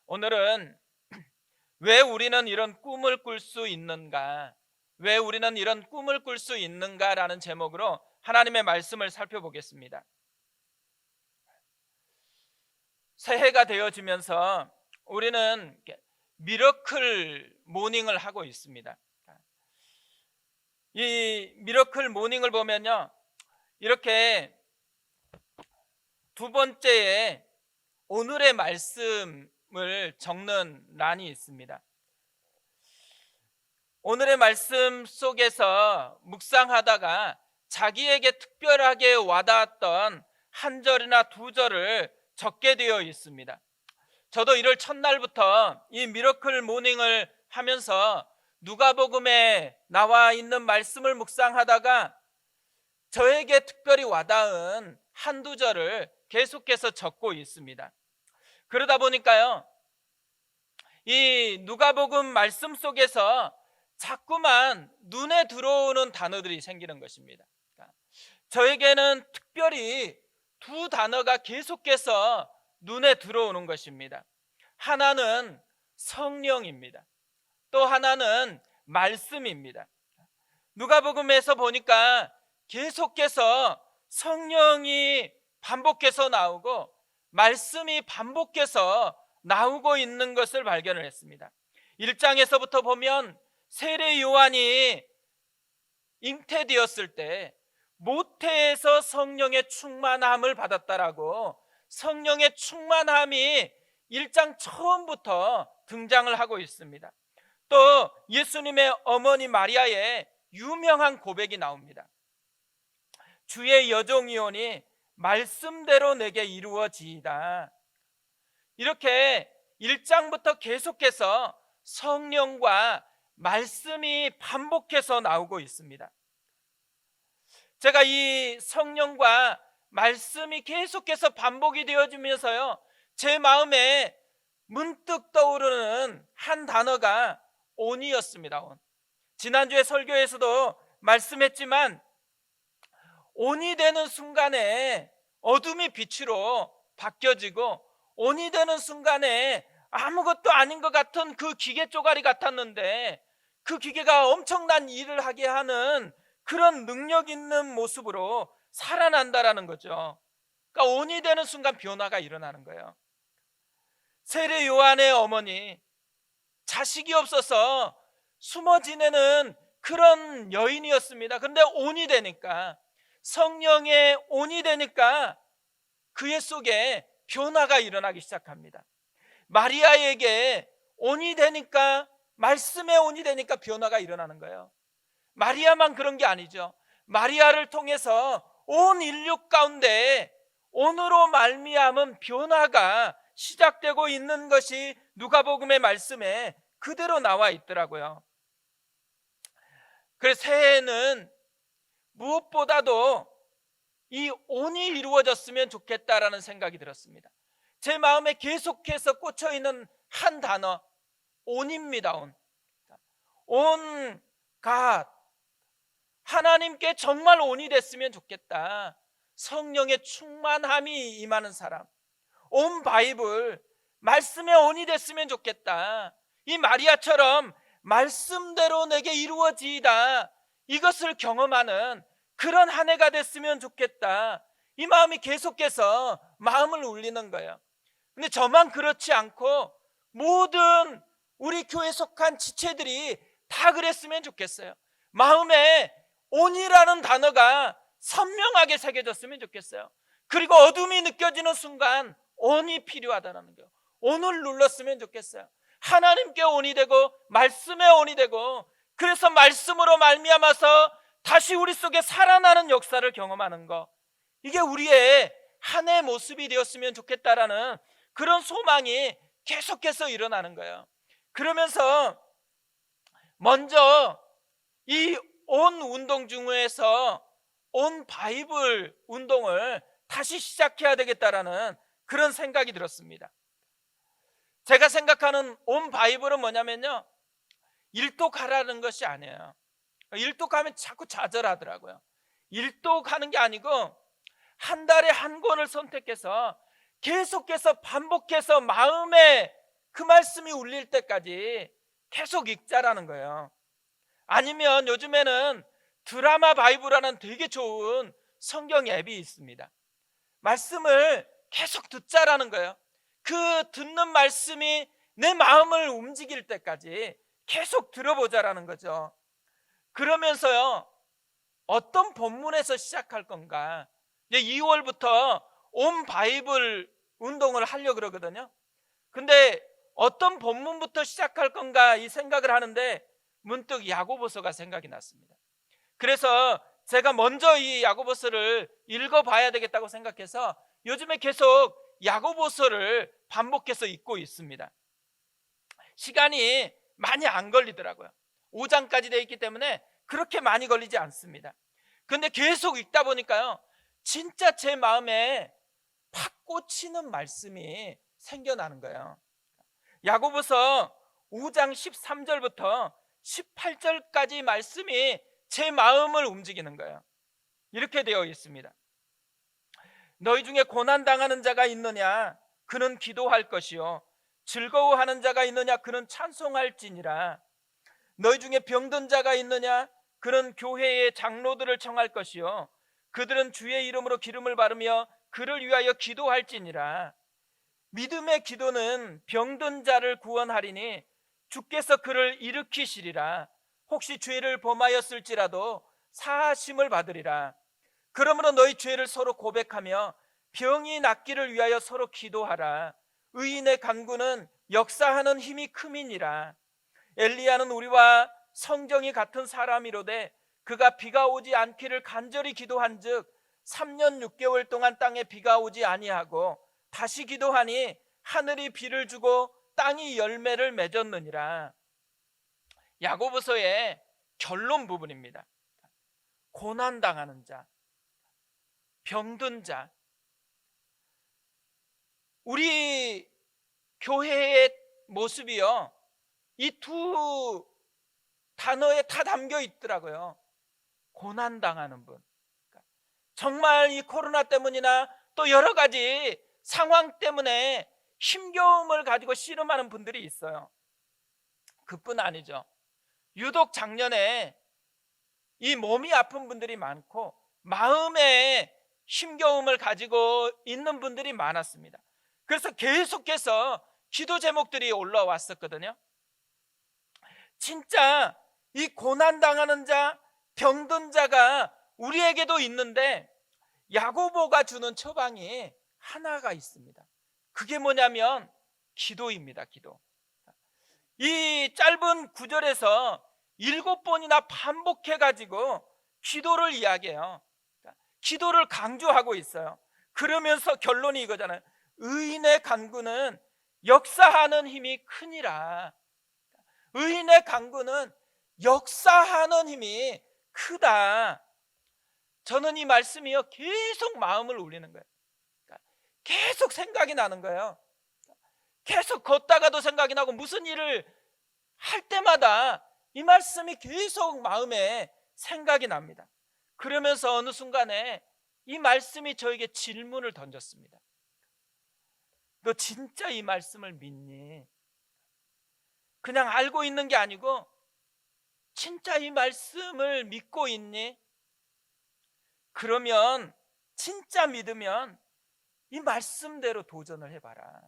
오늘은 왜 우리는 이런 꿈을 꿀 수 있는가? 왜 우리는 이런 꿈을 꿀 수 있는가라는 제목으로 하나님의 말씀을 살펴보겠습니다. 새해가 되어지면서 우리는 미러클 모닝을 하고 있습니다. 이 미러클 모닝을 보면요, 이렇게 두 번째에 오늘의 말씀을 적는 란이 있습니다. 오늘의 말씀 속에서 묵상하다가 자기에게 특별하게 와닿았던 한 절이나 두 절을 적게 되어 있습니다. 저도 1월 첫날부터 이 미러클 모닝을 하면서 누가복음에 나와 있는 말씀을 묵상하다가 저에게 특별히 와닿은 한두 절을 계속해서 적고 있습니다. 그러다 보니까요, 이 누가복음 말씀 속에서 자꾸만 눈에 들어오는 단어들이 생기는 것입니다. 저에게는 특별히 두 단어가 계속해서 눈에 들어오는 것입니다. 하나는 성령입니다. 또 하나는 말씀입니다. 누가복음에서 보니까 계속해서 성령이 반복해서 나오고 말씀이 반복해서 나오고 있는 것을 발견을 했습니다. 1장에서부터 보면 세례 요한이 잉태되었을 때 모태에서 성령의 충만함을 받았다라고 성령의 충만함이 1장 처음부터 등장을 하고 있습니다. 또 예수님의 어머니 마리아의 유명한 고백이 나옵니다. 주의 여종이오니 말씀대로 내게 이루어지이다. 이렇게 1장부터 계속해서 성령과 말씀이 반복해서 나오고 있습니다. 제가 이 성령과 말씀이 계속해서 반복이 되어지면서요, 제 마음에 문득 떠오르는 한 단어가 온이었습니다. 온. 지난주에 설교에서도 말씀했지만 온이 되는 순간에 어둠이 빛으로 바뀌어지고 온이 되는 순간에 아무것도 아닌 것 같은 그 기계 쪼가리 같았는데 그 기계가 엄청난 일을 하게 하는 그런 능력 있는 모습으로 살아난다라는 거죠. 그러니까 온이 되는 순간 변화가 일어나는 거예요. 세례 요한의 어머니, 자식이 없어서 숨어 지내는 그런 여인이었습니다. 그런데 온이 되니까, 성령의 온이 되니까 그의 속에 변화가 일어나기 시작합니다. 마리아에게 온이 되니까, 말씀의 온이 되니까 변화가 일어나는 거예요. 마리아만 그런 게 아니죠. 마리아를 통해서 온 인류 가운데 온으로 말미암은 변화가 시작되고 있는 것이 누가복음의 말씀에 그대로 나와 있더라고요. 그래서 새해에는 무엇보다도 이 온이 이루어졌으면 좋겠다라는 생각이 들었습니다. 제 마음에 계속해서 꽂혀있는 한 단어, 온입니다. 온 갓, 하나님께 정말 온이 됐으면 좋겠다. 성령의 충만함이 임하는 사람, 온 바이블 말씀의 온이 됐으면 좋겠다. 이 마리아처럼 말씀대로 내게 이루어지이다, 이것을 경험하는 그런 한 해가 됐으면 좋겠다. 이 마음이 계속해서 마음을 울리는 거예요. 근데 저만 그렇지 않고 모든 우리 교회 속한 지체들이 다 그랬으면 좋겠어요. 마음에 온이라는 단어가 선명하게 새겨졌으면 좋겠어요. 그리고 어둠이 느껴지는 순간 온이 필요하다는 거예요. 온을 눌렀으면 좋겠어요. 하나님께 온이 되고 말씀에 온이 되고, 그래서 말씀으로 말미암아서 다시 우리 속에 살아나는 역사를 경험하는 것, 이게 우리의 한 해 모습이 되었으면 좋겠다라는 그런 소망이 계속해서 일어나는 거예요. 그러면서 먼저 이 온 운동 중에서 온 바이블 운동을 다시 시작해야 되겠다라는 그런 생각이 들었습니다. 제가 생각하는 온 바이블은 뭐냐면요, 일독하라는 것이 아니에요. 일독하면 자꾸 좌절하더라고요. 일독하는 게 아니고 한 달에 한 권을 선택해서 계속해서 반복해서 마음에 그 말씀이 울릴 때까지 계속 읽자라는 거예요. 아니면 요즘에는 드라마 바이브라는 되게 좋은 성경 앱이 있습니다. 말씀을 계속 듣자라는 거예요. 그 듣는 말씀이 내 마음을 움직일 때까지 계속 들어보자라는 거죠. 그러면서요, 어떤 본문에서 시작할 건가? 이제 2월부터 온 바이블 운동을 하려고 그러거든요. 근데 어떤 본문부터 시작할 건가 이 생각을 하는데 문득 야고보서가 생각이 났습니다. 그래서 제가 먼저 이 야고보서를 읽어봐야 되겠다고 생각해서 요즘에 계속 야고보서를 반복해서 읽고 있습니다. 시간이 많이 안 걸리더라고요. 5장까지 되어 있기 때문에 그렇게 많이 걸리지 않습니다. 근데 계속 읽다 보니까요, 진짜 제 마음에 팍 꽂히는 말씀이 생겨나는 거예요. 야고보서 5장 13절부터 18절까지 말씀이 제 마음을 움직이는 거예요. 이렇게 되어 있습니다. 너희 중에 고난당하는 자가 있느냐? 그는 기도할 것이요, 즐거워하는 자가 있느냐? 그는 찬송할지니라. 너희 중에 병든 자가 있느냐? 그는 교회의 장로들을 청할 것이요, 그들은 주의 이름으로 기름을 바르며 그를 위하여 기도할지니라. 믿음의 기도는 병든 자를 구원하리니 주께서 그를 일으키시리라. 혹시 죄를 범하였을지라도 사하심을 받으리라. 그러므로 너희 죄를 서로 고백하며 병이 낫기를 위하여 서로 기도하라. 의인의 간구는 역사하는 힘이 큼이니라. 엘리야는 우리와 성정이 같은 사람이로되 그가 비가 오지 않기를 간절히 기도한즉 3년 6개월 동안 땅에 비가 오지 아니하고 다시 기도하니 하늘이 비를 주고 땅이 열매를 맺었느니라. 야고보서의 결론 부분입니다. 고난당하는 자, 병든 자, 우리 교회의 모습이요, 이 두 단어에 다 담겨 있더라고요. 고난당하는 분, 정말 이 코로나 때문이나 또 여러 가지 상황 때문에 힘겨움을 가지고 씨름하는 분들이 있어요. 그뿐 아니죠. 유독 작년에 이 몸이 아픈 분들이 많고 마음에 힘겨움을 가지고 있는 분들이 많았습니다. 그래서 계속해서 기도 제목들이 올라왔었거든요. 진짜 이 고난당하는 자, 병든 자가 우리에게도 있는데 야고보가 주는 처방이 하나가 있습니다. 그게 뭐냐면 기도입니다. 기도. 이 짧은 구절에서 7번이나 반복해가지고 기도를 이야기해요. 기도를 강조하고 있어요. 그러면서 결론이 이거잖아요. 의인의 간구는 역사하는 힘이 크니라. 의인의 간구는 역사하는 힘이 크다. 저는 이 말씀이요, 계속 마음을 울리는 거예요. 계속 생각이 나는 거예요. 계속 걷다가도 생각이 나고 무슨 일을 할 때마다 이 말씀이 계속 마음에 생각이 납니다. 그러면서 어느 순간에 이 말씀이 저에게 질문을 던졌습니다. 너 진짜 이 말씀을 믿니? 그냥 알고 있는 게 아니고 진짜 이 말씀을 믿고 있니? 그러면 진짜 믿으면 이 말씀대로 도전을 해봐라.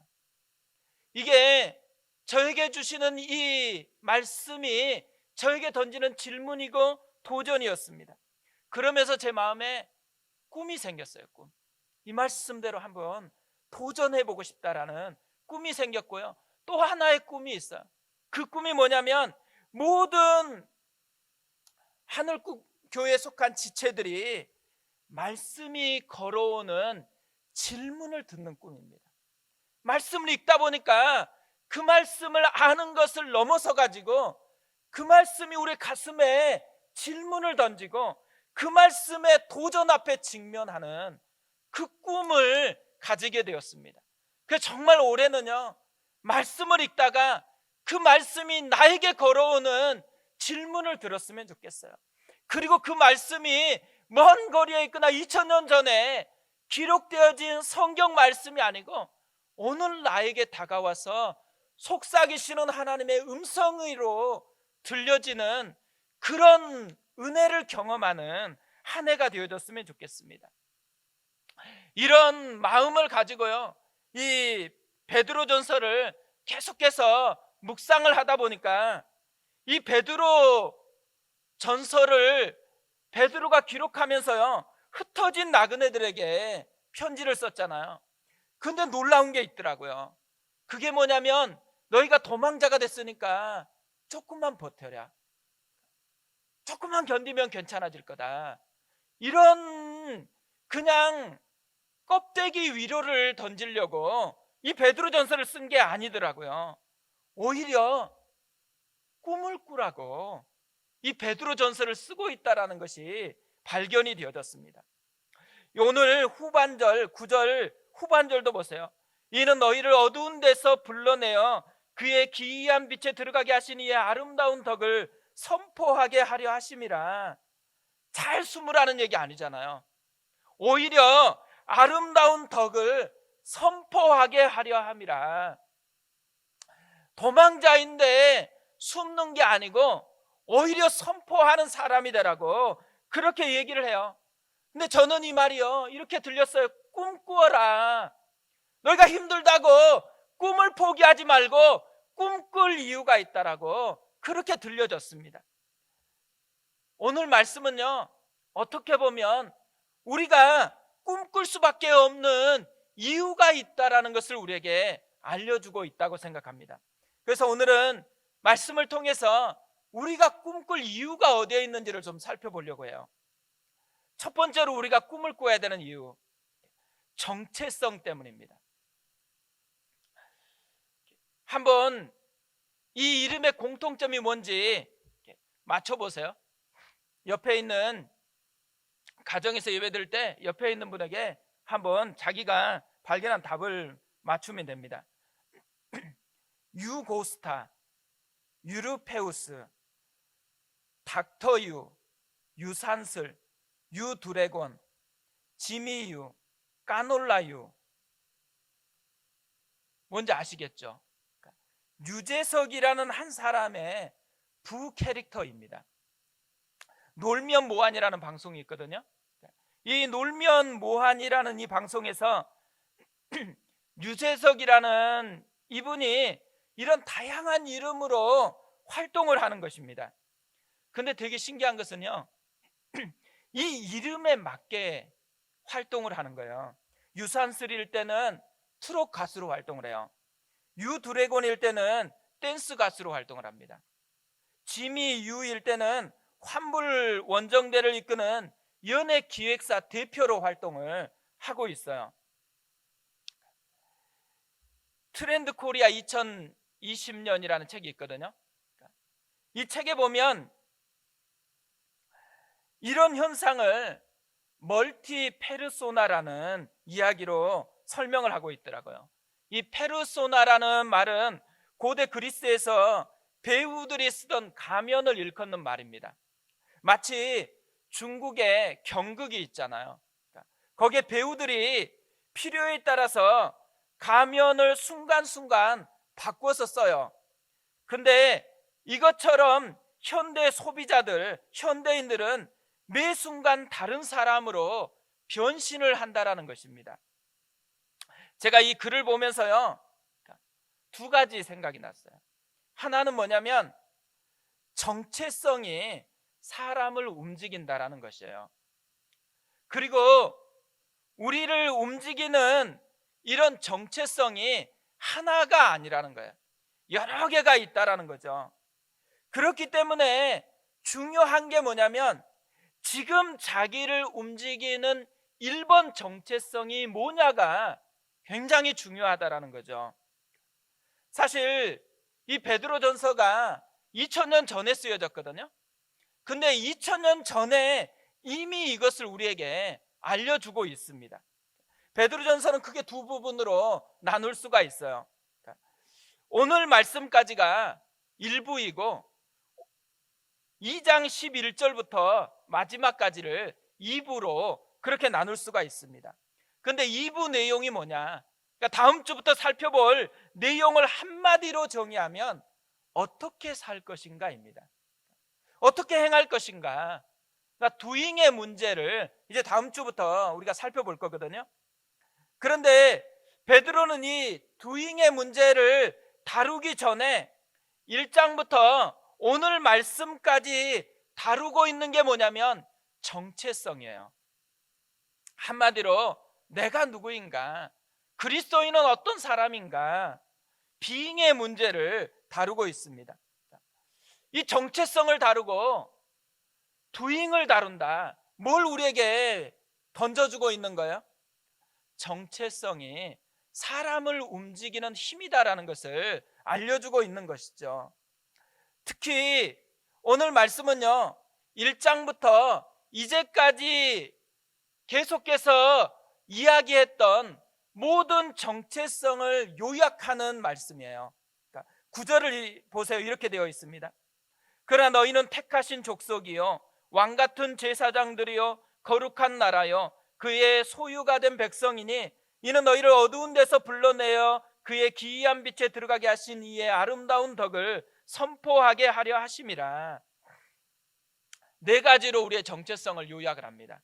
이게 저에게 주시는 이 말씀이 저에게 던지는 질문이고 도전이었습니다. 그러면서 제 마음에 꿈이 생겼어요. 꿈. 이 말씀대로 한번 도전해보고 싶다라는 꿈이 생겼고요. 또 하나의 꿈이 있어요. 그 꿈이 뭐냐면 모든 하늘교회에 속한 지체들이 말씀이 걸어오는 질문을 듣는 꿈입니다. 말씀을 읽다 보니까 그 말씀을 아는 것을 넘어서 가지고 그 말씀이 우리 가슴에 질문을 던지고 그 말씀에 도전 앞에 직면하는 그 꿈을 가지게 되었습니다. 그래서 정말 올해는요, 말씀을 읽다가 그 말씀이 나에게 걸어오는 질문을 들었으면 좋겠어요. 그리고 그 말씀이 먼 거리에 있거나 2000년 전에 기록되어진 성경 말씀이 아니고 오늘 나에게 다가와서 속삭이시는 하나님의 음성으로 들려지는 그런 은혜를 경험하는 한 해가 되어졌으면 좋겠습니다. 이런 마음을 가지고요, 이 베드로전서를 계속해서 묵상을 하다 보니까 이 베드로 전서를 베드로가 기록하면서요, 흩어진 나그네들에게 편지를 썼잖아요. 근데 놀라운 게 있더라고요. 그게 뭐냐면, 너희가 도망자가 됐으니까 조금만 버텨라, 조금만 견디면 괜찮아질 거다, 이런 그냥 껍데기 위로를 던지려고 이 베드로전서를 쓴 게 아니더라고요. 오히려 꿈을 꾸라고 이 베드로전서를 쓰고 있다라는 것이 발견이 되어졌습니다. 오늘 후반절 9절 후반절도 보세요. 이는 너희를 어두운 데서 불러내어 그의 기이한 빛에 들어가게 하신 이의 아름다운 덕을 선포하게 하려 하심이라. 잘 숨으라는 얘기 아니잖아요. 오히려 아름다운 덕을 선포하게 하려 함이라. 도망자인데 숨는 게 아니고 오히려 선포하는 사람이 되라고 그렇게 얘기를 해요. 근데 저는 이 말이요, 이렇게 들렸어요. 꿈꾸어라. 너희가 힘들다고 꿈을 포기하지 말고 꿈꿀 이유가 있다라고 그렇게 들려졌습니다. 오늘 말씀은요, 어떻게 보면 우리가 꿈꿀 수밖에 없는 이유가 있다라는 것을 우리에게 알려주고 있다고 생각합니다. 그래서 오늘은 말씀을 통해서 우리가 꿈꿀 이유가 어디에 있는지를 좀 살펴보려고 해요. 첫 번째로 우리가 꿈을 꿔야 되는 이유, 정체성 때문입니다. 한번 이 이름의 공통점이 뭔지 맞춰보세요. 옆에 있는, 가정에서 예배 드릴 때 옆에 있는 분에게 한번 자기가 발견한 답을 맞추면 됩니다. 유고스타, 유르페우스, 닥터유, 유산슬, 유드래곤, 지미유, 까놀라유. 뭔지 아시겠죠? 유재석이라는 한 사람의 부캐릭터입니다. 놀면 뭐하니라는 방송이 있거든요. 이 놀면 뭐하니라는 이 방송에서 유재석이라는 이분이 이런 다양한 이름으로 활동을 하는 것입니다. 근데 되게 신기한 것은요, 이 이름에 맞게 활동을 하는 거예요. 유산슬일 때는 트롯 가수로 활동을 해요. 유드래곤일 때는 댄스 가수로 활동을 합니다. 지미 유일 때는 환불 원정대를 이끄는 연예 기획사 대표로 활동을 하고 있어요. 트렌드 코리아 2020년이라는 책이 있거든요. 이 책에 보면 이런 현상을 멀티 페르소나라는 이야기로 설명을 하고 있더라고요. 이 페르소나라는 말은 고대 그리스에서 배우들이 쓰던 가면을 일컫는 말입니다. 마치 중국의 경극이 있잖아요. 거기에 배우들이 필요에 따라서 가면을 순간순간 바꿔서 써요. 근데 이것처럼 현대 소비자들, 현대인들은 매 순간 다른 사람으로 변신을 한다라는 것입니다. 제가 이 글을 보면서요, 두 가지 생각이 났어요. 하나는 뭐냐면 정체성이 사람을 움직인다라는 것이에요. 그리고 우리를 움직이는 이런 정체성이 하나가 아니라는 거예요. 여러 개가 있다라는 거죠. 그렇기 때문에 중요한 게 뭐냐면 지금 자기를 움직이는 1번 정체성이 뭐냐가 굉장히 중요하다라는 거죠. 사실 이 베드로전서가 2000년 전에 쓰여졌거든요. 근데 2000년 전에 이미 이것을 우리에게 알려주고 있습니다. 베드로전서는 크게 두 부분으로 나눌 수가 있어요. 오늘 말씀까지가 1부이고 2장 11절부터 마지막까지를 2부로 그렇게 나눌 수가 있습니다. 근데 2부 내용이 뭐냐? 그러니까 다음 주부터 살펴볼 내용을 한마디로 정의하면 어떻게 살 것인가입니다. 어떻게 행할 것인가. 그러니까 doing의 문제를 이제 다음 주부터 우리가 살펴볼 거거든요. 그런데 베드로는 이 doing의 문제를 다루기 전에 1장부터 오늘 말씀까지 다루고 있는 게 뭐냐면 정체성이에요. 한마디로 내가 누구인가, 그리스도인은 어떤 사람인가, being의 문제를 다루고 있습니다. 이 정체성을 다루고 doing을 다룬다. 뭘 우리에게 던져주고 있는 거예요? 정체성이 사람을 움직이는 힘이다라는 것을 알려주고 있는 것이죠. 특히 오늘 말씀은요, 1장부터 이제까지 계속해서 이야기했던 모든 정체성을 요약하는 말씀이에요. 그러니까 9절을 보세요. 이렇게 되어 있습니다. 그러나 너희는 택하신 족속이요 왕같은 제사장들이요 거룩한 나라요 그의 소유가 된 백성이니 이는 너희를 어두운 데서 불러내어 그의 기이한 빛에 들어가게 하신 이의 아름다운 덕을 선포하게 하려 하심이라. 네 가지로 우리의 정체성을 요약을 합니다.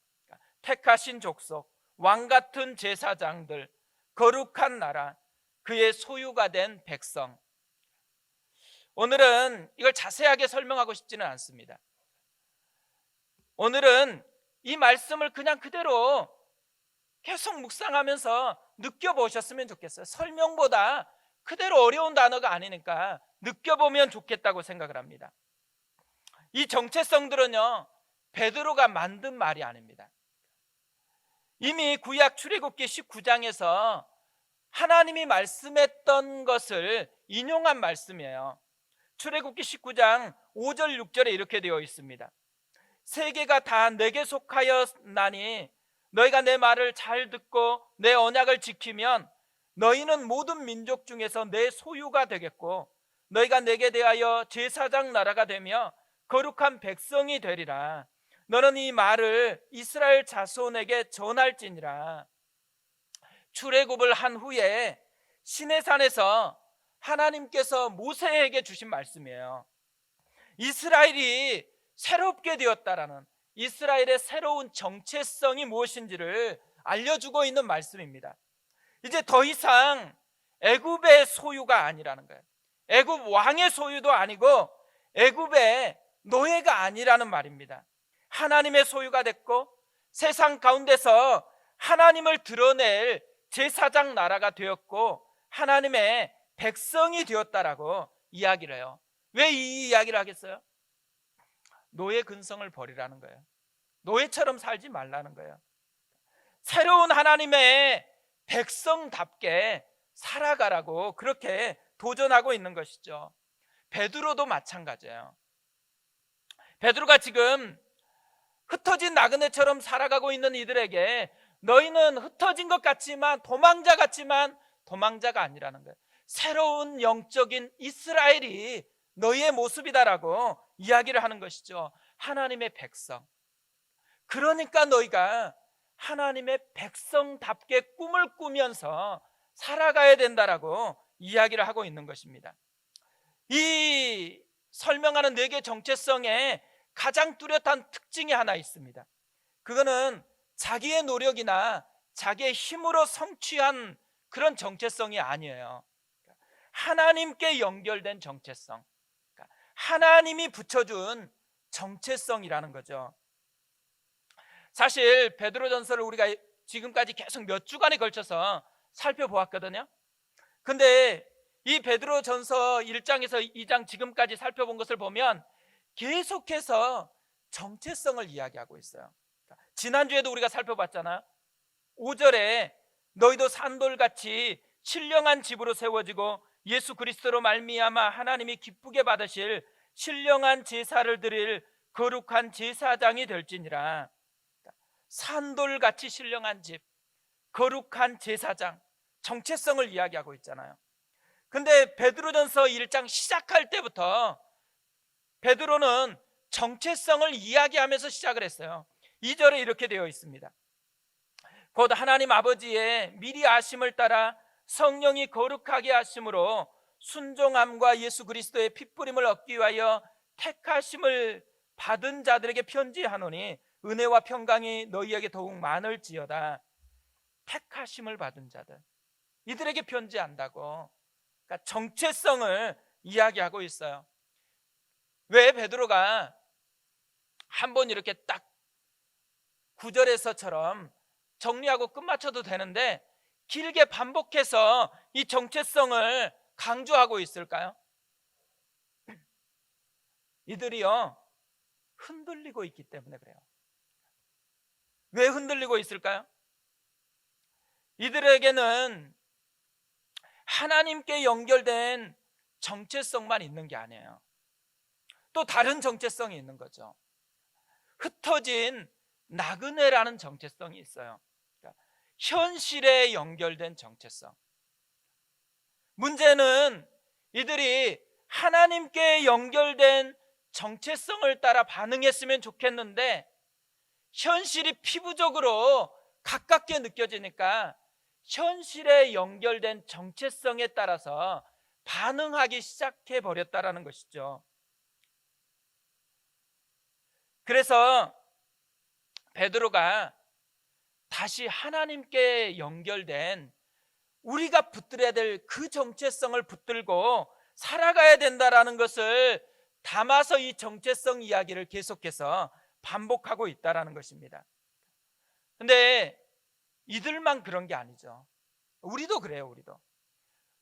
택하신 족속, 왕같은 제사장들, 거룩한 나라, 그의 소유가 된 백성. 오늘은 이걸 자세하게 설명하고 싶지는 않습니다. 오늘은 이 말씀을 그냥 그대로 계속 묵상하면서 느껴보셨으면 좋겠어요. 설명보다 그대로 어려운 단어가 아니니까 느껴보면 좋겠다고 생각을 합니다. 이 정체성들은요, 베드로가 만든 말이 아닙니다. 이미 구약 출애굽기 19장에서 하나님이 말씀했던 것을 인용한 말씀이에요. 출애굽기 19장 5절 6절에 이렇게 되어 있습니다. 세계가 다 내게 속하였나니 너희가 내 말을 잘 듣고 내 언약을 지키면 너희는 모든 민족 중에서 내 소유가 되겠고 너희가 내게 대하여 제사장 나라가 되며 거룩한 백성이 되리라. 너는 이 말을 이스라엘 자손에게 전할지니라. 출애굽을 한 후에 시내산에서 하나님께서 모세에게 주신 말씀이에요. 이스라엘이 새롭게 되었다라는, 이스라엘의 새로운 정체성이 무엇인지를 알려주고 있는 말씀입니다. 이제 더 이상 애굽의 소유가 아니라는 거예요. 애굽 왕의 소유도 아니고 애굽의 노예가 아니라는 말입니다. 하나님의 소유가 됐고 세상 가운데서 하나님을 드러낼 제사장 나라가 되었고 하나님의 백성이 되었다라고 이야기를 해요. 왜 이 이야기를 하겠어요? 노예 근성을 버리라는 거예요. 노예처럼 살지 말라는 거예요. 새로운 하나님의 백성답게 살아가라고 그렇게 도전하고 있는 것이죠. 베드로도 마찬가지예요. 베드로가 지금 흩어진 나그네처럼 살아가고 있는 이들에게 너희는 흩어진 것 같지만 도망자 같지만 도망자가 아니라는 거예요. 새로운 영적인 이스라엘이 너희의 모습이다라고 이야기를 하는 것이죠. 하나님의 백성. 그러니까 너희가 하나님의 백성답게 꿈을 꾸면서 살아가야 된다라고 이야기를 하고 있는 것입니다. 이 설명하는 네 개 정체성에 가장 뚜렷한 특징이 하나 있습니다. 그거는 자기의 노력이나 자기의 힘으로 성취한 그런 정체성이 아니에요. 하나님께 연결된 정체성, 하나님이 붙여준 정체성이라는 거죠. 사실 베드로전서를 우리가 지금까지 계속 몇 주간에 걸쳐서 살펴보았거든요. 근데 이 베드로전서 1장에서 2장 지금까지 살펴본 것을 보면 계속해서 정체성을 이야기하고 있어요. 지난주에도 우리가 살펴봤잖아요. 5절에 너희도 산돌같이 신령한 집으로 세워지고 예수 그리스도로 말미암아 하나님이 기쁘게 받으실 신령한 제사를 드릴 거룩한 제사장이 될지니라. 산돌같이 신령한 집, 거룩한 제사장, 정체성을 이야기하고 있잖아요. 근데 베드로전서 1장 시작할 때부터 베드로는 정체성을 이야기하면서 시작을 했어요. 2절에 이렇게 되어 있습니다. 곧 하나님 아버지의 미리 아심을 따라 성령이 거룩하게 하심으로 순종함과 예수 그리스도의 핏부림을 얻기 위하여 택하심을 받은 자들에게 편지하노니 은혜와 평강이 너희에게 더욱 많을지어다. 택하심을 받은 자들, 이들에게 편지한다고. 그러니까 정체성을 이야기하고 있어요. 왜 베드로가 한번 이렇게 딱 구절에서처럼 정리하고 끝마쳐도 되는데 길게 반복해서 이 정체성을 강조하고 있을까요? 이들이요, 흔들리고 있기 때문에 그래요. 왜 흔들리고 있을까요? 이들에게는 하나님께 연결된 정체성만 있는 게 아니에요. 또 다른 정체성이 있는 거죠. 흩어진 나그네라는 정체성이 있어요. 그러니까 현실에 연결된 정체성. 문제는 이들이 하나님께 연결된 정체성을 따라 반응했으면 좋겠는데 현실이 피부적으로 가깝게 느껴지니까 현실에 연결된 정체성에 따라서 반응하기 시작해 버렸다라는 것이죠. 그래서 베드로가 다시 하나님께 연결된 우리가 붙들어야 될 그 정체성을 붙들고 살아가야 된다라는 것을 담아서 이 정체성 이야기를 계속해서 반복하고 있다라는 것입니다. 근데 이들만 그런 게 아니죠. 우리도 그래요. 우리도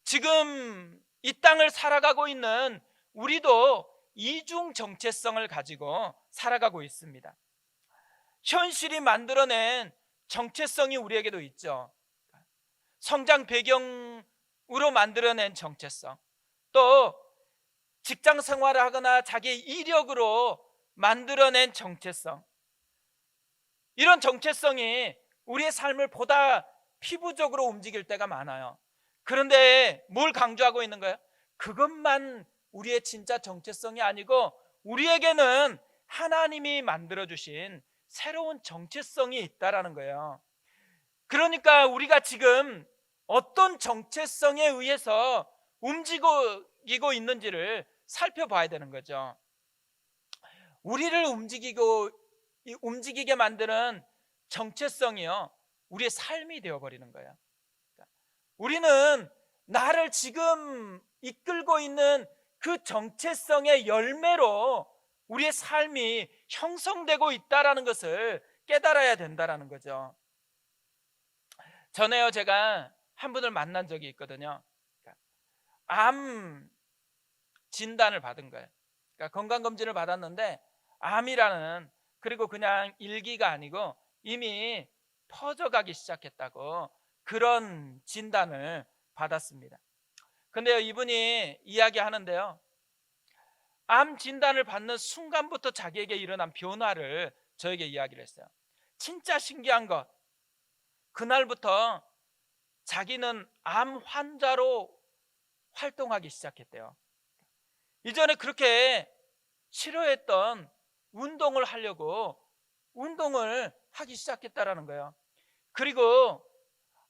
지금 이 땅을 살아가고 있는 우리도 이중 정체성을 가지고 살아가고 있습니다. 현실이 만들어낸 정체성이 우리에게도 있죠. 성장 배경으로 만들어낸 정체성, 또 직장 생활을 하거나 자기의 이력으로 만들어낸 정체성, 이런 정체성이 우리의 삶을 보다 피부적으로 움직일 때가 많아요. 그런데 뭘 강조하고 있는 거예요? 그것만 우리의 진짜 정체성이 아니고 우리에게는 하나님이 만들어주신 새로운 정체성이 있다라는 거예요. 그러니까 우리가 지금 어떤 정체성에 의해서 움직이고 있는지를 살펴봐야 되는 거죠. 우리를 움직이게 만드는 정체성이요, 우리의 삶이 되어버리는 거예요. 우리는 나를 지금 이끌고 있는 그 정체성의 열매로 우리의 삶이 형성되고 있다는 것을 깨달아야 된다는 거죠. 전에요, 제가 한 분을 만난 적이 있거든요. 암 진단을 받은 거예요. 그러니까 건강검진을 받았는데 암이라는, 그리고 그냥 일기가 아니고 이미 퍼져가기 시작했다고 그런 진단을 받았습니다. 근데요, 이분이 이야기하는데요, 암 진단을 받는 순간부터 자기에게 일어난 변화를 저에게 이야기를 했어요. 진짜 신기한 것, 그날부터 자기는 암 환자로 활동하기 시작했대요. 이전에 그렇게 싫어했던 운동을 하려고 운동을 하기 시작했다라는 거예요. 그리고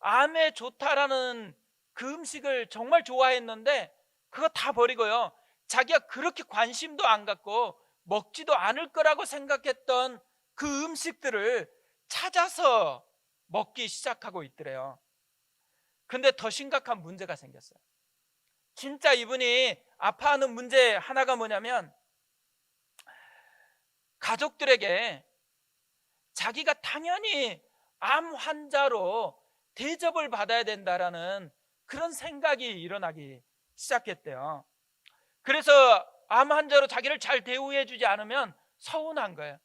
암에 좋다라는 그 음식을 정말 좋아했는데 그거 다 버리고요, 자기가 그렇게 관심도 안 갖고 먹지도 않을 거라고 생각했던 그 음식들을 찾아서 먹기 시작하고 있더래요. 근데 더 심각한 문제가 생겼어요. 진짜 이분이 아파하는 문제 하나가 뭐냐면, 가족들에게 자기가 당연히 암 환자로 대접을 받아야 된다라는 그런 생각이 일어나기 시작했대요. 그래서 암 환자로 자기를 잘 대우해 주지 않으면 서운한 거예요.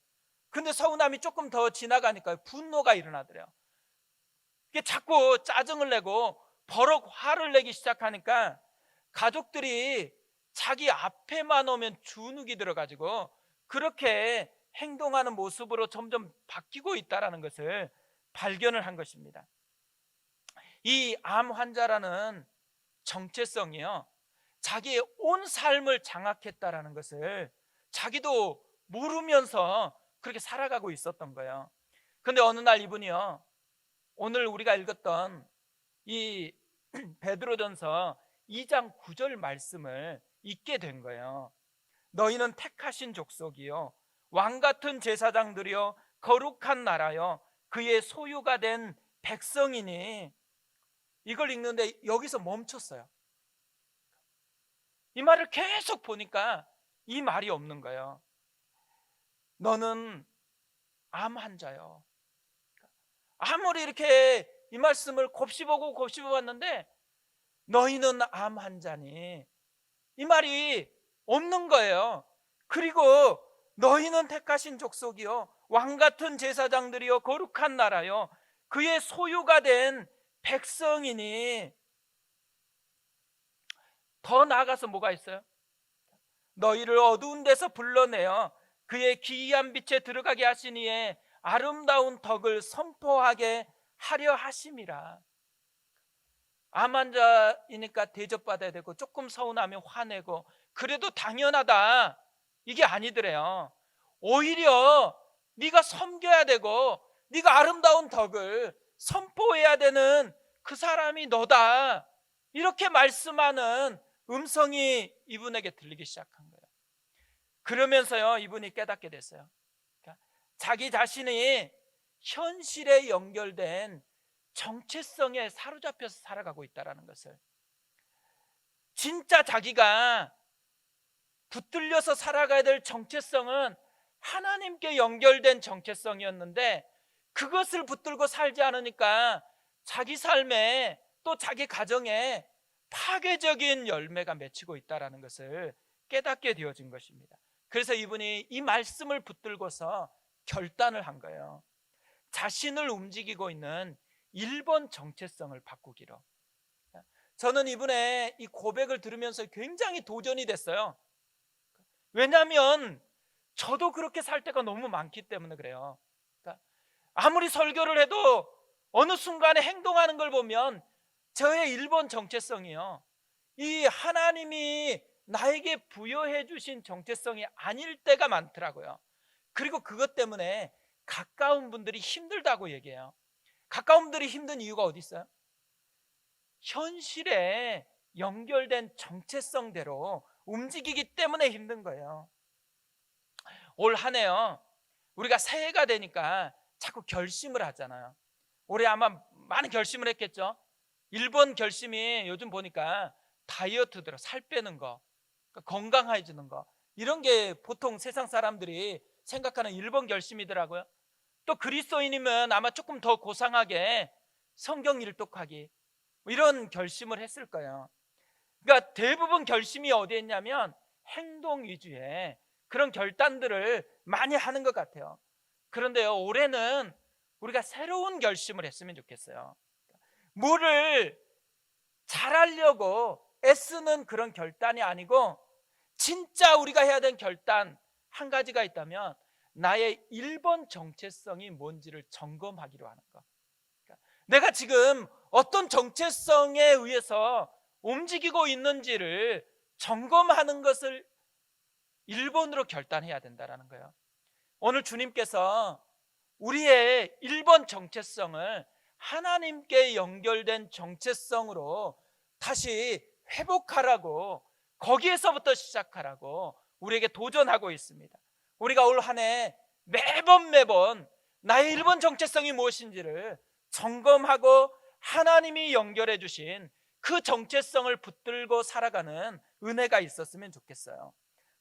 근데 서운함이 조금 더 지나가니까 분노가 일어나더래요. 이게 자꾸 짜증을 내고 버럭 화를 내기 시작하니까 가족들이 자기 앞에만 오면 주눅이 들어가지고 그렇게 행동하는 모습으로 점점 바뀌고 있다는 것을 발견을 한 것입니다. 이 암 환자라는 정체성이요, 자기의 온 삶을 장악했다라는 것을 자기도 모르면서 그렇게 살아가고 있었던 거예요. 그런데 어느 날 이분이요, 오늘 우리가 읽었던 이 베드로전서 2장 9절 말씀을 읽게 된 거예요. 너희는 택하신 족속이요 왕같은 제사장들이요 거룩한 나라요 그의 소유가 된 백성이니. 이걸 읽는데 여기서 멈췄어요. 이 말을 계속 보니까 이 말이 없는 거예요. 너는 암 환자요. 아무리 이렇게 이 말씀을 곱씹어보고 곱씹어봤는데 너희는 암 환자니, 이 말이 없는 거예요. 그리고 너희는 택하신 족속이요 왕같은 제사장들이요 거룩한 나라요 그의 소유가 된 백성이니. 더 나아가서 뭐가 있어요? 너희를 어두운 데서 불러내어 그의 기이한 빛에 들어가게 하시니에 아름다운 덕을 선포하게 하려 하심이라. 암 환자이니까 대접받아야 되고 조금 서운하면 화내고 그래도 당연하다, 이게 아니더래요. 오히려 네가 섬겨야 되고 네가 아름다운 덕을 선포해야 되는 그 사람이 너다, 이렇게 말씀하는 음성이 이분에게 들리기 시작한 거예요. 그러면서요 이분이 깨닫게 됐어요. 그러니까 자기 자신이 현실에 연결된 정체성에 사로잡혀서 살아가고 있다는 것을, 진짜 자기가 붙들려서 살아가야 될 정체성은 하나님께 연결된 정체성이었는데 그것을 붙들고 살지 않으니까 자기 삶에 또 자기 가정에 파괴적인 열매가 맺히고 있다는 것을 깨닫게 되어진 것입니다. 그래서 이분이 이 말씀을 붙들고서 결단을 한 거예요. 자신을 움직이고 있는 1번 정체성을 바꾸기로. 저는 이분의 이 고백을 들으면서 굉장히 도전이 됐어요. 왜냐하면 저도 그렇게 살 때가 너무 많기 때문에 그래요. 그러니까 아무리 설교를 해도 어느 순간에 행동하는 걸 보면 저의 1번 정체성이요, 이 하나님이 나에게 부여해 주신 정체성이 아닐 때가 많더라고요. 그리고 그것 때문에 가까운 분들이 힘들다고 얘기해요. 가까운 분들이 힘든 이유가 어디 있어요? 현실에 연결된 정체성대로 움직이기 때문에 힘든 거예요. 올 한 해요 우리가 새해가 되니까 자꾸 결심을 하잖아요. 올해 아마 많은 결심을 했겠죠. 1번 결심이 요즘 보니까 다이어트대로 살 빼는 거, 건강해지는 거, 이런 게 보통 세상 사람들이 생각하는 1번 결심이더라고요. 또 그리스도인이면 아마 조금 더 고상하게 성경 일독하기, 이런 결심을 했을 거예요. 그러니까 대부분 결심이 어디에 있냐면 행동 위주의 그런 결단들을 많이 하는 것 같아요. 그런데요 올해는 우리가 새로운 결심을 했으면 좋겠어요. 뭐를 잘하려고 애쓰는 그런 결단이 아니고 진짜 우리가 해야 되는 결단 한 가지가 있다면 나의 1번 정체성이 뭔지를 점검하기로 하는 거. 그러니까 내가 지금 어떤 정체성에 의해서 움직이고 있는지를 점검하는 것을 1번으로 결단해야 된다는 거예요. 오늘 주님께서 우리의 1번 정체성을 하나님께 연결된 정체성으로 다시 회복하라고, 거기에서부터 시작하라고 우리에게 도전하고 있습니다. 우리가 올 한 해 매번 나의 1번 정체성이 무엇인지를 점검하고 하나님이 연결해 주신 그 정체성을 붙들고 살아가는 은혜가 있었으면 좋겠어요.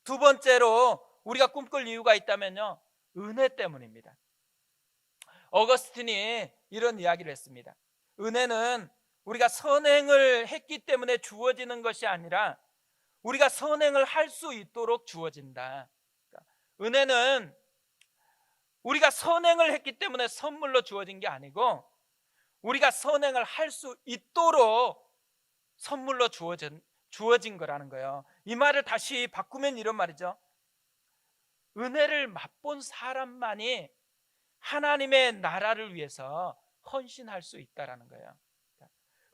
두 번째로 우리가 꿈꿀 이유가 있다면요, 은혜 때문입니다. 어거스틴이 이런 이야기를 했습니다. 은혜는 우리가 선행을 했기 때문에 주어지는 것이 아니라 우리가 선행을 할 수 있도록 주어진다. 그러니까 은혜는 우리가 선행을 했기 때문에 선물로 주어진 게 아니고 우리가 선행을 할 수 있도록 선물로 주어진 거라는 거예요. 이 말을 다시 바꾸면 이런 말이죠. 은혜를 맛본 사람만이 하나님의 나라를 위해서 헌신할 수 있다는 거예요.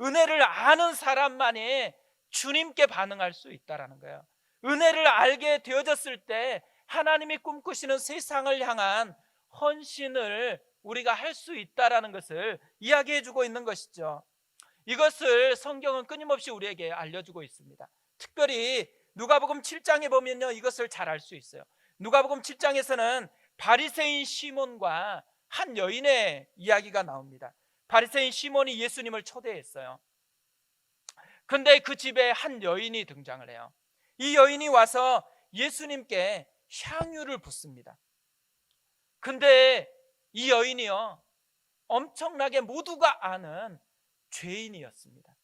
은혜를 아는 사람만이 주님께 반응할 수 있다는 거예요. 은혜를 알게 되어졌을 때 하나님이 꿈꾸시는 세상을 향한 헌신을 우리가 할 수 있다는 것을 이야기해 주고 있는 것이죠. 이것을 성경은 끊임없이 우리에게 알려주고 있습니다. 특별히 누가복음 7장에 보면요, 이것을 잘 알 수 있어요. 누가복음 7장에서는 바리새인 시몬과 한 여인의 이야기가 나옵니다. 바리새인 시몬이 예수님을 초대했어요. 근데 그 집에 한 여인이 등장을 해요. 이 여인이 와서 예수님께 향유를 붓습니다. 근데 이 여인이요, 엄청나게 모두가 아는 죄인이었습니다.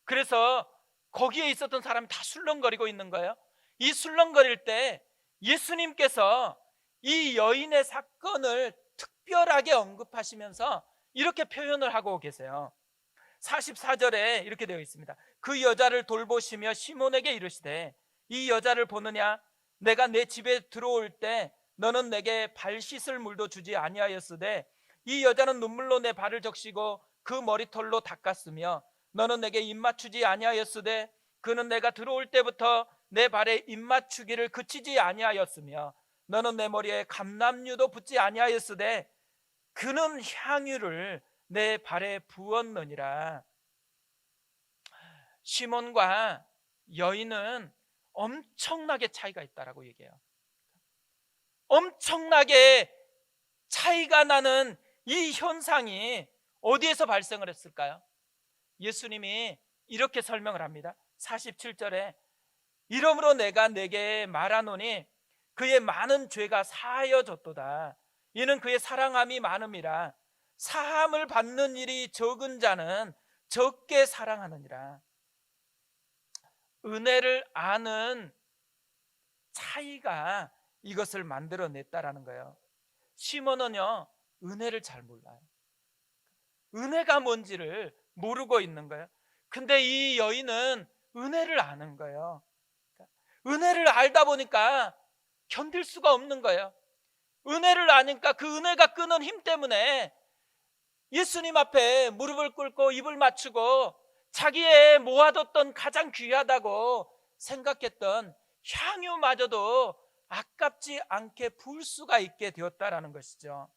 그래서 거기에 있었던 사람이 다 술렁거리고 있는 거예요. 이 술렁거릴 때 예수님께서 이 여인의 사건을 특별하게 언급하시면서 이렇게 표현을 하고 계세요. 44절에 이렇게 되어 있습니다. 그 여자를 돌보시며 시몬에게 이르시되 이 여자를 보느냐? 내가 내 집에 들어올 때 너는 내게 발 씻을 물도 주지 아니하였으되 이 여자는 눈물로 내 발을 적시고 그 머리털로 닦았으며 너는 내게 입맞추지 아니하였으되 그는 내가 들어올 때부터 내 발에 입맞추기를 그치지 아니하였으며 너는 내 머리에 감람류도 붓지 아니하였으되 그는 향유를 내 발에 부었느니라. 시몬과 여인은 엄청나게 차이가 있다라고 얘기해요. 엄청나게 차이가 나는 이 현상이 어디에서 발생을 했을까요? 예수님이 이렇게 설명을 합니다. 47절에 이러므로 내가 내게 말하노니 그의 많은 죄가 사하여졌도다. 이는 그의 사랑함이 많음이라. 사함을 받는 일이 적은 자는 적게 사랑하느니라. 은혜를 아는 차이가 이것을 만들어냈다라는 거예요. 시몬은요, 은혜를 잘 몰라요. 은혜가 뭔지를 모르고 있는 거예요. 근데 이 여인은 은혜를 아는 거예요. 은혜를 알다 보니까 견딜 수가 없는 거예요. 은혜를 아니까 그 은혜가 끄는 힘 때문에 예수님 앞에 무릎을 꿇고 입을 맞추고 자기의 모아뒀던 가장 귀하다고 생각했던 향유마저도 아깝지 않게 부을 수가 있게 되었다라는 것이죠.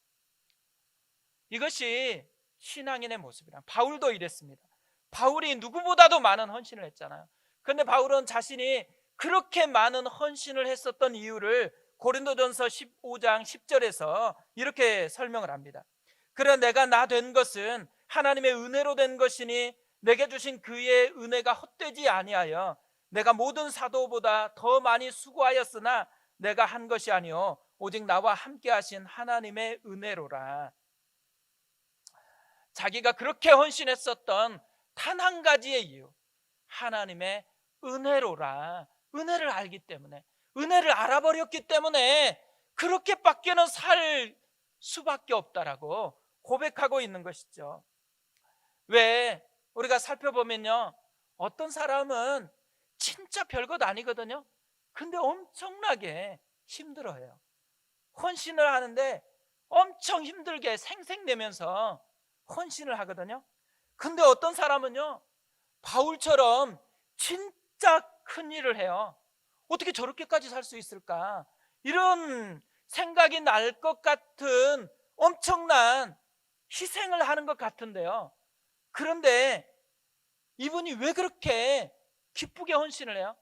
이것이 신앙인의 모습이라. 바울도 이랬습니다. 바울이 누구보다도 많은 헌신을 했잖아요. 그런데 바울은 자신이 그렇게 많은 헌신을 했었던 이유를 고린도전서 15장 10절에서 이렇게 설명을 합니다. 그러나 내가 나 된 것은 하나님의 은혜로 된 것이니 내게 주신 그의 은혜가 헛되지 아니하여 내가 모든 사도보다 더 많이 수고하였으나 내가 한 것이 아니요 오직 나와 함께 하신 하나님의 은혜로라. 자기가 그렇게 헌신했었던 단 한 가지의 이유, 하나님의 은혜로라. 은혜를 알기 때문에, 은혜를 알아버렸기 때문에 그렇게밖에는 살 수밖에 없다라고 고백하고 있는 것이죠. 왜 우리가 살펴보면요, 어떤 사람은 진짜 별것 아니거든요. 근데 엄청나게 힘들어해요. 헌신을 하는데 엄청 힘들게 생색내면서 헌신을 하거든요. 근데 어떤 사람은요, 바울처럼 진짜 큰 일을 해요. 어떻게 저렇게까지 살 수 있을까? 이런 생각이 날 것 같은 엄청난 희생을 하는 것 같은데요. 그런데 이분이 왜 그렇게 기쁘게 헌신을 해요?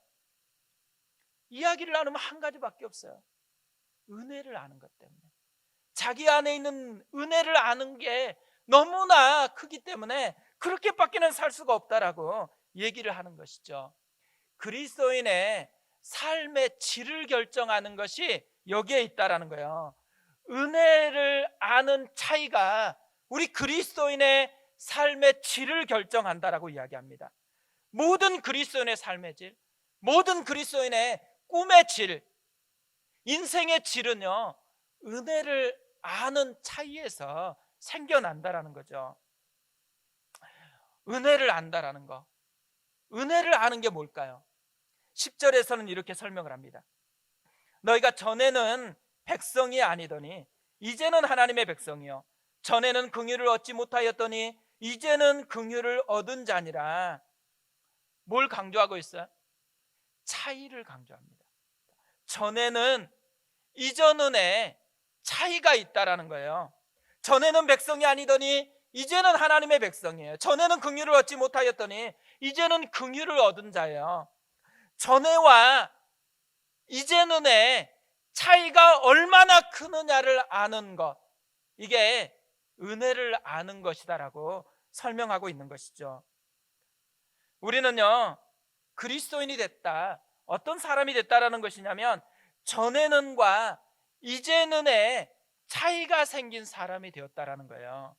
이야기를 나누면 한 가지밖에 없어요. 은혜를 아는 것 때문에. 자기 안에 있는 은혜를 아는 게 너무나 크기 때문에 그렇게밖에는 살 수가 없다라고 얘기를 하는 것이죠. 그리스도인의 삶의 질을 결정하는 것이 여기에 있다라는 거예요. 은혜를 아는 차이가 우리 그리스도인의 삶의 질을 결정한다라고 이야기합니다. 모든 그리스도인의 삶의 질, 모든 그리스도인의 꿈의 질, 인생의 질은요, 은혜를 아는 차이에서 생겨난다라는 거죠. 은혜를 안다라는 거. 은혜를 아는 게 뭘까요? 10절에서는 이렇게 설명을 합니다. 너희가 전에는 백성이 아니더니 이제는 하나님의 백성이요 전에는 긍휼을 얻지 못하였더니 이제는 긍휼을 얻은 자니라. 뭘 강조하고 있어요? 차이를 강조합니다. 전에는 이전은에 차이가 있다라는 거예요. 전에는 백성이 아니더니 이제는 하나님의 백성이에요. 전에는 긍휼을 얻지 못하였더니 이제는 긍휼을 얻은 자예요. 전에와 이제는의 차이가 얼마나 크느냐를 아는 것, 이게 은혜를 아는 것이다라고 설명하고 있는 것이죠. 우리는요, 그리스도인이 됐다, 어떤 사람이 됐다라는 것이냐면 전에는과 이제는의 차이가 생긴 사람이 되었다라는 거예요.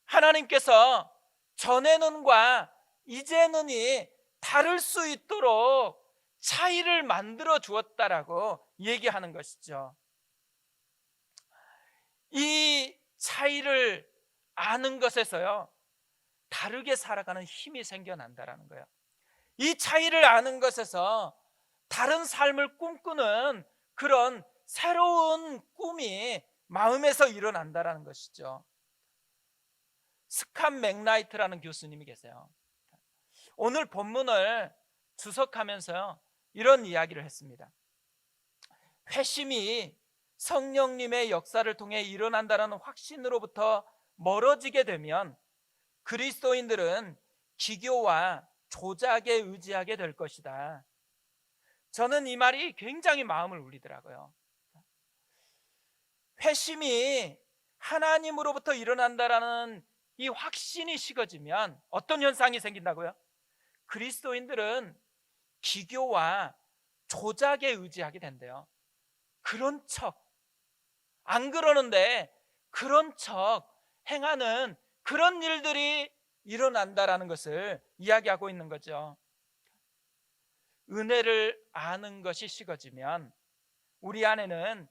하나님께서 전에는과 이제는이 다를 수 있도록 차이를 만들어 주었다라고 얘기하는 것이죠. 이 차이를 아는 것에서요, 다르게 살아가는 힘이 생겨난다라는 거예요. 이 차이를 아는 것에서 다른 삶을 꿈꾸는 그런 새로운 꿈이 마음에서 일어난다라는 것이죠. 스캇 맥라이트라는 교수님이 계세요. 오늘 본문을 주석하면서요, 이런 이야기를 했습니다. 회심이 성령님의 역사를 통해 일어난다는 확신으로부터 멀어지게 되면 그리스도인들은 기교와 조작에 의지하게 될 것이다. 저는 이 말이 굉장히 마음을 울리더라고요. 회심이 하나님으로부터 일어난다라는 이 확신이 식어지면 어떤 현상이 생긴다고요? 그리스도인들은 기교와 조작에 의지하게 된대요. 그런 척, 안 그러는데 그런 척 행하는 그런 일들이 일어난다라는 것을 이야기하고 있는 거죠. 은혜를 아는 것이 식어지면 우리 안에는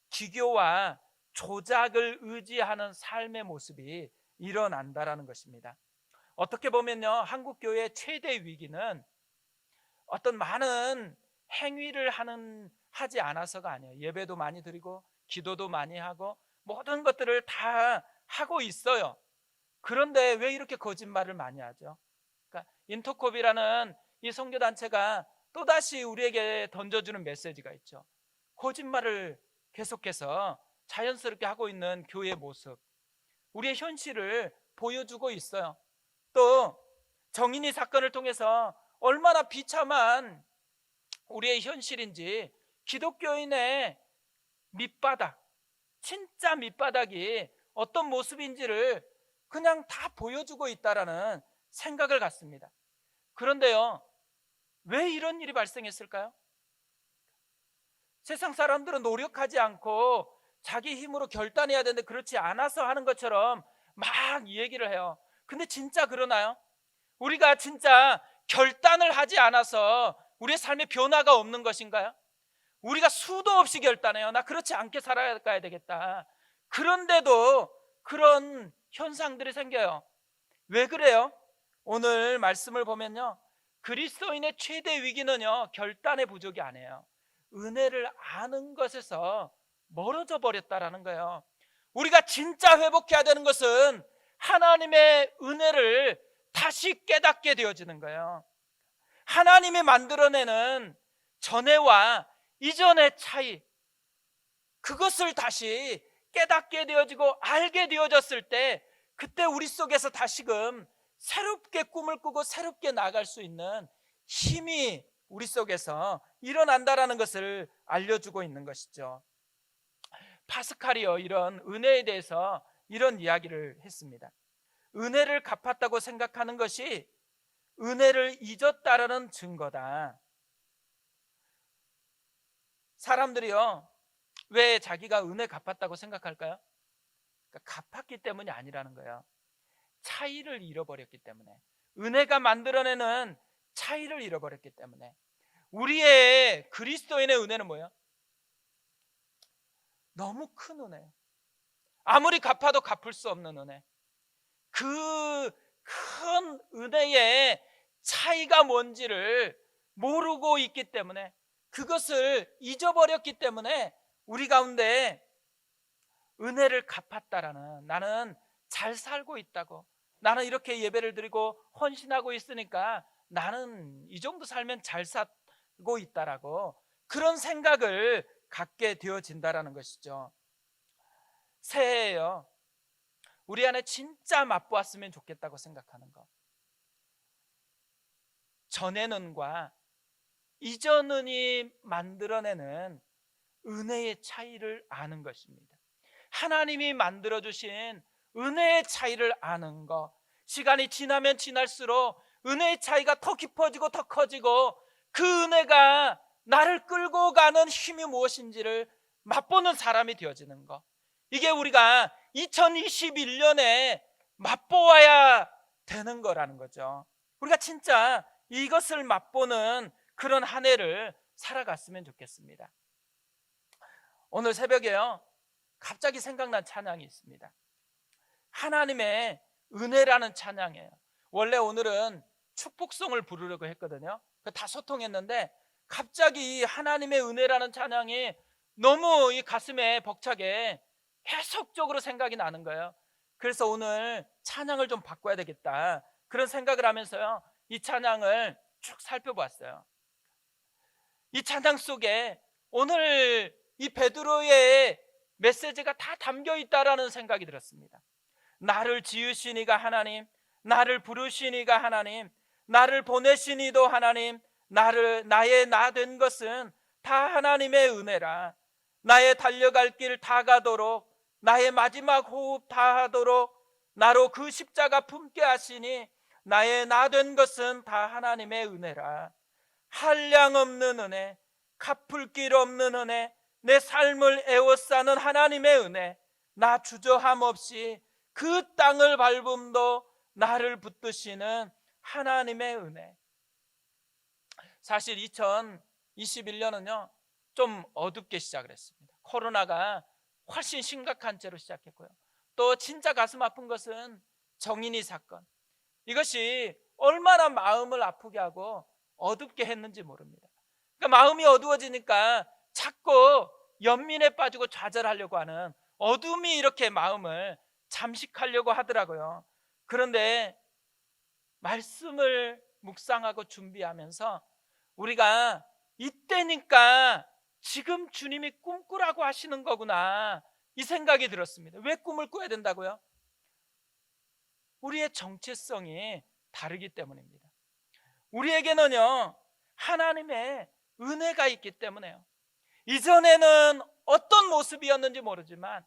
기교와 조작을 의지하는 삶의 모습이 일어난다라는 것입니다. 어떻게 보면요, 한국 교회의 최대 위기는 어떤 많은 행위를 하지 않아서가 아니에요. 예배도 많이 드리고 기도도 많이 하고 모든 것들을 다 하고 있어요. 그런데 왜 이렇게 거짓말을 많이 하죠? 그러니까 인터콥이라는 이 선교단체가 또다시 우리에게 던져주는 메시지가 있죠. 거짓말을 계속해서 자연스럽게 하고 있는 교회의 모습, 우리의 현실을 보여주고 있어요. 또 정인이 사건을 통해서 얼마나 비참한 우리의 현실인지 기독교인의 밑바닥, 진짜 밑바닥이 어떤 모습인지를 그냥 다 보여주고 있다라는 생각을 갖습니다. 그런데요, 왜 이런 일이 발생했을까요? 세상 사람들은 노력하지 않고 자기 힘으로 결단해야 되는데 그렇지 않아서 하는 것처럼 막 얘기를 해요. 근데 진짜 그러나요? 우리가 진짜 결단을 하지 않아서 우리의 삶에 변화가 없는 것인가요? 우리가 수도 없이 결단해요. 나 그렇지 않게 살아가야 되겠다. 그런데도 그런 현상들이 생겨요. 왜 그래요? 오늘 말씀을 보면요, 그리스도인의 최대 위기는요, 결단의 부족이 아니에요. 은혜를 아는 것에서 멀어져 버렸다라는 거예요. 우리가 진짜 회복해야 되는 것은 하나님의 은혜를 다시 깨닫게 되어지는 거예요. 하나님이 만들어내는 전에와 이전의 차이, 그것을 다시 깨닫게 되어지고 알게 되어졌을 때, 그때 우리 속에서 다시금 새롭게 꿈을 꾸고 새롭게 나아갈 수 있는 힘이 우리 속에서 일어난다라는 것을 알려주고 있는 것이죠. 파스칼이요, 이런 은혜에 대해서 이런 이야기를 했습니다. 은혜를 갚았다고 생각하는 것이 은혜를 잊었다라는 증거다. 사람들이요, 왜 자기가 은혜 갚았다고 생각할까요? 그러니까 갚았기 때문이 아니라는 거예요. 차이를 잃어버렸기 때문에, 은혜가 만들어내는 차이를 잃어버렸기 때문에. 우리의 그리스도인의 은혜는 뭐예요? 너무 큰 은혜, 아무리 갚아도 갚을 수 없는 은혜. 그 큰 은혜의 차이가 뭔지를 모르고 있기 때문에, 그것을 잊어버렸기 때문에 우리 가운데 은혜를 갚았다라는, 나는 잘 살고 있다고, 나는 이렇게 예배를 드리고 헌신하고 있으니까 나는 이 정도 살면 잘 살고 있다라고 그런 생각을 갖게 되어진다라는 것이죠. 새해에요, 우리 안에 진짜 맛보았으면 좋겠다고 생각하는 것. 전에는과 이전은이 만들어내는 은혜의 차이를 아는 것입니다. 하나님이 만들어주신 은혜의 차이를 아는 것. 시간이 지나면 지날수록 은혜의 차이가 더 깊어지고 더 커지고 그 은혜가 나를 끌고 가는 힘이 무엇인지를 맛보는 사람이 되어지는 것. 이게 우리가 2021년에 맛보아야 되는 거라는 거죠. 우리가 진짜 이것을 맛보는 그런 한 해를 살아갔으면 좋겠습니다. 오늘 새벽에요, 갑자기 생각난 찬양이 있습니다. 하나님의 은혜라는 찬양이에요. 원래 오늘은 축복송을 부르려고 했거든요. 다 소통했는데 갑자기 이 하나님의 은혜라는 찬양이 너무 이 가슴에 벅차게 계속적으로 생각이 나는 거예요. 그래서 오늘 찬양을 좀 바꿔야 되겠다, 그런 생각을 하면서요, 이 찬양을 쭉 살펴봤어요. 이 찬양 속에 오늘 이 베드로의 메시지가 다 담겨 있다라는 생각이 들었습니다. 나를 지으시니가 하나님, 나를 부르시니가 하나님, 나를 보내시니도 하나님, 나의 나 된 것은 다 하나님의 은혜라. 나의 달려갈 길 다 가도록, 나의 마지막 호흡 다 하도록 나로 그 십자가 품게 하시니 나의 나 된 것은 다 하나님의 은혜라. 한량 없는 은혜, 갚을 길 없는 은혜, 내 삶을 에워싸는 하나님의 은혜, 나 주저함 없이 그 땅을 밟음도 나를 붙드시는 하나님의 은혜. 사실 2021년은요 좀 어둡게 시작을 했습니다. 코로나가 훨씬 심각한 채로 시작했고요, 또 진짜 가슴 아픈 것은 정인이 사건, 이것이 얼마나 마음을 아프게 하고 어둡게 했는지 모릅니다. 그러니까 마음이 어두워지니까 자꾸 연민에 빠지고 좌절하려고 하는 어둠이 이렇게 마음을 잠식하려고 하더라고요. 그런데 말씀을 묵상하고 준비하면서 우리가 이때니까 지금 주님이 꿈꾸라고 하시는 거구나, 이 생각이 들었습니다. 왜 꿈을 꿔야 된다고요? 우리의 정체성이 다르기 때문입니다. 우리에게는요 하나님의 은혜가 있기 때문에요. 이전에는 어떤 모습이었는지 모르지만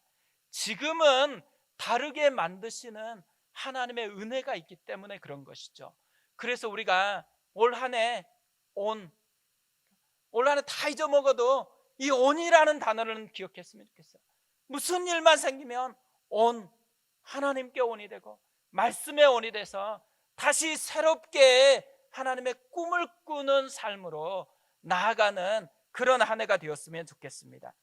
지금은 다르게 만드시는 하나님의 은혜가 있기 때문에 그런 것이죠. 그래서 우리가 올 한 해 올 한 해 다 잊어먹어도 이 온이라는 단어를 기억했으면 좋겠어요. 무슨 일만 생기면 온, 하나님께 온이 되고 말씀의 온이 돼서 다시 새롭게 하나님의 꿈을 꾸는 삶으로 나아가는 그런 한 해가 되었으면 좋겠습니다.